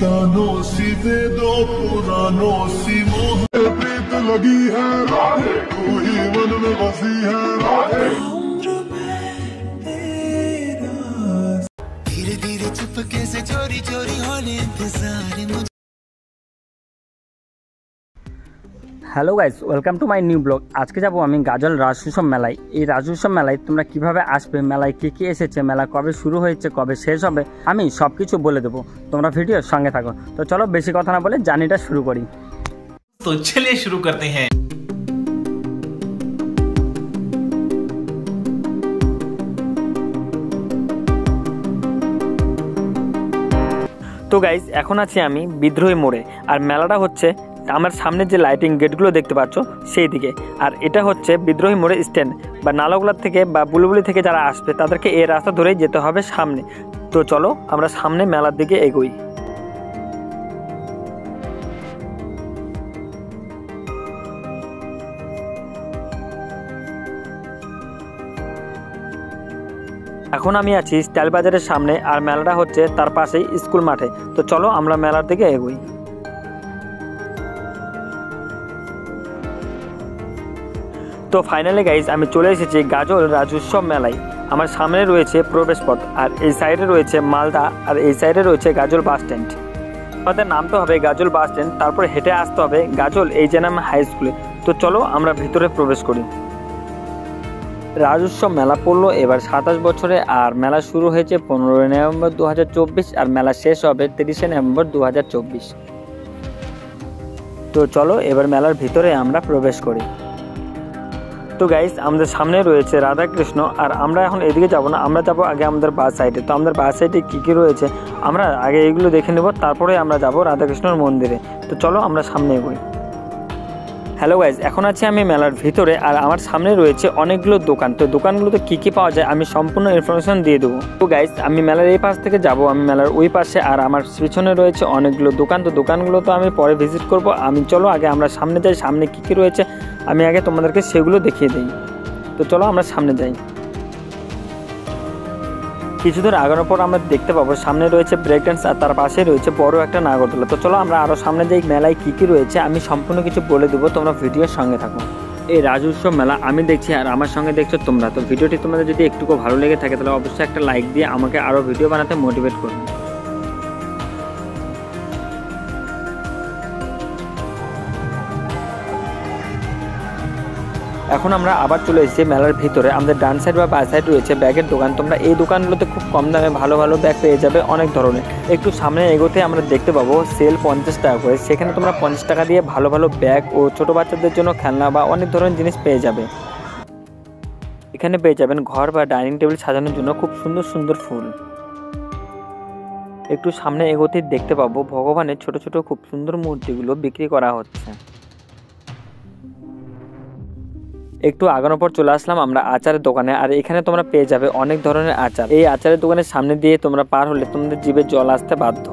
तानों सी दे दो पुरानों सी मोह प्रीत लगी है राधे तू ही मन में बसी है राधे धीरे धीरे चुपके से चोरी चोरी होने इंतजार मुझे। Hello guys, welcome to my new blog. আজকে যাবো আমি গাজল রাজউৎসব মেলায়। এই রাজউৎসব মেলায় তোমরা কিভাবে আসবে, মেলায় কী কী এসেছে, মেলা কবে শুরু হয়েছে, কবে শেষ হবে, আমি সব কিছু বলে দেবো। তোমরা ভিডিওর সঙ্গে থাকো। তো চলো বেশি কথা না বলে জার্নিটা শুরু করি। তো চলিয়ে শুরু করতে হ্যাঁ। তো গাইস, এখন আছি আমি বিদ্রোহী মোড়ে। আর মেলাটা হচ্ছে আমার সামনে যে লাইটিং গেটগুলো দেখতে পাচ্ছ সেই দিকে। আর এটা হচ্ছে বিদ্রোহী মোড়ে স্ট্যান্ড বা নালাগোলা থেকে বা বুলবুলি থেকে যারা আসবে তাদেরকে এই রাস্তা ধরেই যেতে হবে সামনে। তো চলো আমরা সামনে মেলার দিকে এগোই। এখন আমি আছি স্টাইল বাজারের সামনে, আর মেলাটা হচ্ছে তার পাশেই স্কুল মাঠে। তো চলো আমরা মেলার দিকে এগোই। তো ফাইনালি গাইজ আমি চলে এসেছি গাজল রাজউৎসব মেলায়। আমার সামনে রয়েছে প্রবেশপথ, আর এই সাইডে রয়েছে মালদা, আর এই সাইডে রয়েছে গাজল বাস স্ট্যান্ড। আমাদের নামতে হবে গাজল বাস স্ট্যান্ড, তারপরে হেঁটে আসতে হবে গাজল এইচএনএম হাই স্কুলে। তো চলো আমরা ভিতরে প্রবেশ করি। রাজউৎসব মেলা পড়লো এবার 27 বছরে, আর মেলা শুরু হয়েছে 15 নভেম্বর 2024, আর মেলা শেষ হবে 30 নভেম্বর 2024। তো চলো এবার মেলার ভিতরে আমরা প্রবেশ করি। তো গাইস, আমাদের সামনে রয়েছে রাধাকৃষ্ণ, আর আমরা এখন এদিকে যাব না, আমরা যাব আগে আমাদের বাস সাইডে। তো আমাদের বাস সাইডে কী কী রয়েছে আমরা আগে এইগুলো দেখে নেব, তারপরে আমরা যাব রাধাকৃষ্ণর মন্দিরে। তো চলো আমরা সামনে এগোই। হ্যালো গাইজ, এখন আছি আমি মেলার ভিতরে, আর আমার সামনে রয়েছে অনেকগুলো দোকান। তো দোকানগুলোতে কী কী পাওয়া যায় আমি সম্পূর্ণ ইনফরমেশন দিয়ে দেবো। তো গাইজ, আমি মেলার এই পাশ থেকে যাব, আমি মেলার ওই পাশে, আর আমার পিছনে রয়েছে অনেকগুলো দোকান। তো দোকানগুলো তো আমি পরে ভিজিট করব। আমি চলো আগে আমরা সামনে যাই, সামনে কী কী রয়েছে আমি আগে তোমাদেরকে সেগুলো দেখিয়ে দিই। তো চলো আমরা সামনে যাই। কিছু দূর আগানোর পর আমরা দেখতে পাবো সামনে রয়েছে ব্রেক ডান্স, আর তার পাশে রয়েছে বড় একটা নাগরদোলা। তো চলো আমরা আরও সামনে যাই, মেলায় কী কী রয়েছে আমি সম্পূর্ণ কিছু বলে দেবো, তোমরা ভিডিওর সঙ্গে থাকো। এই রাজউৎসব মেলা আমি দেখছি আর আমার সঙ্গে দেখছো তোমরা। তো ভিডিওটি তোমাদের যদি একটুকু ভালো লেগে থাকে তাহলে অবশ্যই একটা লাইক দিয়ে আমাকে আরও ভিডিও বানাতে মোটিভেট করবে। এখন আমরা আবার চলে এসেছি মেলার ভিতরে। আমাদের ডান সাইড বা বাঁ সাইড রয়েছে ব্যাগের দোকান। তোমরা এই দোকানগুলোতে খুব কম দামে ভালো ভালো ব্যাগ পেয়ে যাবে অনেক ধরনের। একটু সামনে এগোতে আমরা দেখতে পাবো সেল 50 টাকা করে। সেখানে তোমরা 50 টাকা দিয়ে ভালো ভালো ব্যাগ ও ছোটো বাচ্চাদের জন্য খেলনা বা অনেক ধরনের জিনিস পেয়ে যাবে। এখানে পেয়ে যাবেন ঘর বা ডাইনিং টেবিল সাজানোর জন্য খুব সুন্দর সুন্দর ফুল। একটু সামনে এগোতে দেখতে পাবো ভগবানের ছোট ছোট খুব সুন্দর মূর্তিগুলো বিক্রি করা হচ্ছে। একটু আগানোর পর চলে আসলাম আমরা আচারের দোকানে, আর এখানে তোমরা পেয়ে যাবে অনেক ধরনের আচার। এই আচারের দোকানের সামনে দিয়ে তোমরা পার হলে তোমাদের জিভে জল আসতে বাধ্য।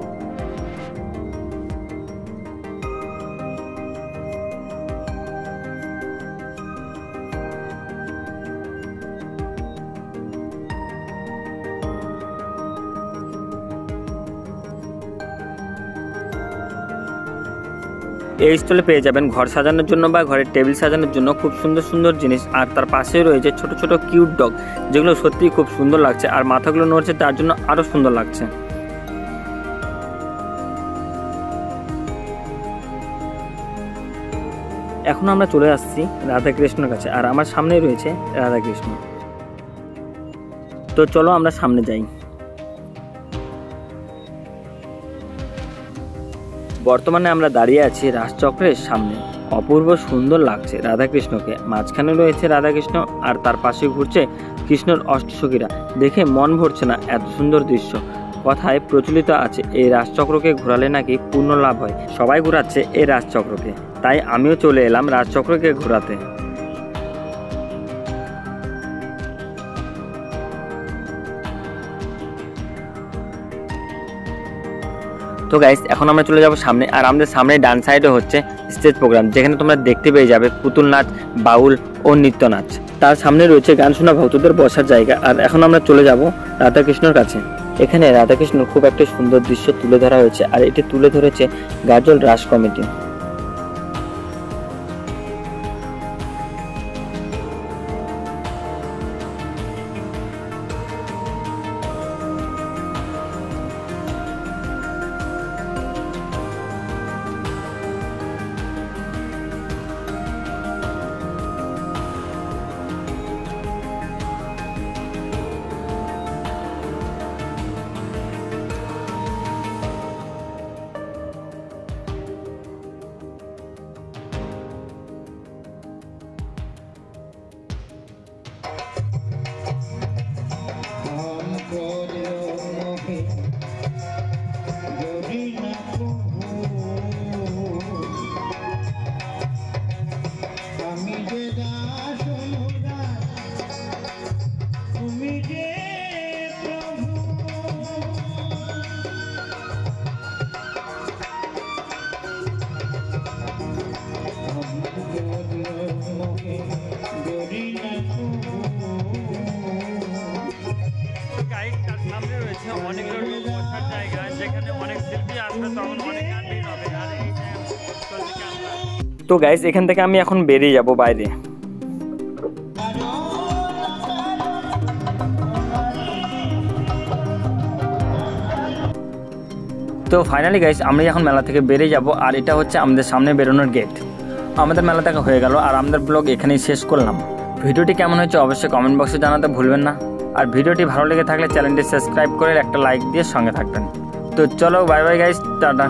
এই স্টলে পেয়ে যাবেন ঘর সাজানোর জন্য বা ঘরের টেবিল সাজানোর জন্য খুব সুন্দর সুন্দর জিনিস। আর তার পাশেই রয়েছে ছোট ছোট কিউট ডগ, যেগুলো সত্যিই খুব সুন্দর লাগছে, আর মাথাগুলো নড়ছে তার জন্য আরও সুন্দর লাগছে। এখন আমরা চলে আসছি রাধাকৃষ্ণের কাছে, আর আমার সামনেই রয়েছে রাধাকৃষ্ণ। তো চলো আমরা সামনে যাই। বর্তমানে আমরা দাঁড়িয়ে আছি রাজচক্রের সামনে। অপূর্ব সুন্দর লাগছে রাধাকৃষ্ণকে। মাঝখানে রয়েছে রাধাকৃষ্ণ, আর তার পাশে ঘুরছে কৃষ্ণর অষ্টসখীরা। দেখে মন ভরছে না, এত সুন্দর দৃশ্য। কথায় প্রচলিত আছে এই রাজচক্রকে ঘোরালে নাকি পূর্ণ লাভ হয়। সবাই ঘোরাচ্ছে এই রাজচক্রকে, তাই আমিও চলে এলাম রাজচক্রকে ঘোরাতে। তো গাইস, এখন আমরা চলে যাব সামনে, আর আমাদের সামনে ডান সাইডে হচ্ছে স্টেজ প্রোগ্রাম, যেখানে তোমরা দেখতে পেয়ে যাবে পুতুল নাচ, বাউল ও নৃত্য নাচ। তার সামনে রয়েছে গান শোনা ভক্তদের বসার জায়গা। আর এখন আমরা চলে যাব রাধাকৃষ্ণর কাছে। এখানে রাধাকৃষ্ণর খুব একটা সুন্দর দৃশ্য তুলে ধরা হয়েছে, আর এটি তুলে ধরেছে গাজল রাস কমিটি। তো গাইস এখান থেকে আমি এখন বেরিয়ে যাব বাইরে। তো ফাইনালি গাইস আমরা এখন মেলা থেকে বেরিয়ে যাব, আর এটা হচ্ছে আমাদের সামনে বেরোনোর গেট। আমাদের মেলা দেখা হয়ে গেল, আর আমাদের ব্লগ এখানেই শেষ করলাম। ভিডিওটি কেমন হয়েছে অবশ্যই কমেন্ট বক্সে জানাতে ভুলবেন না, আর ভিডিওটি ভালো লেগে থাকলে চ্যানেলটি সাবস্ক্রাইব করে একটা লাইক দিয়ে সঙ্গে থাকবেন। তো চলো বাই বাই গাইস, টাটা।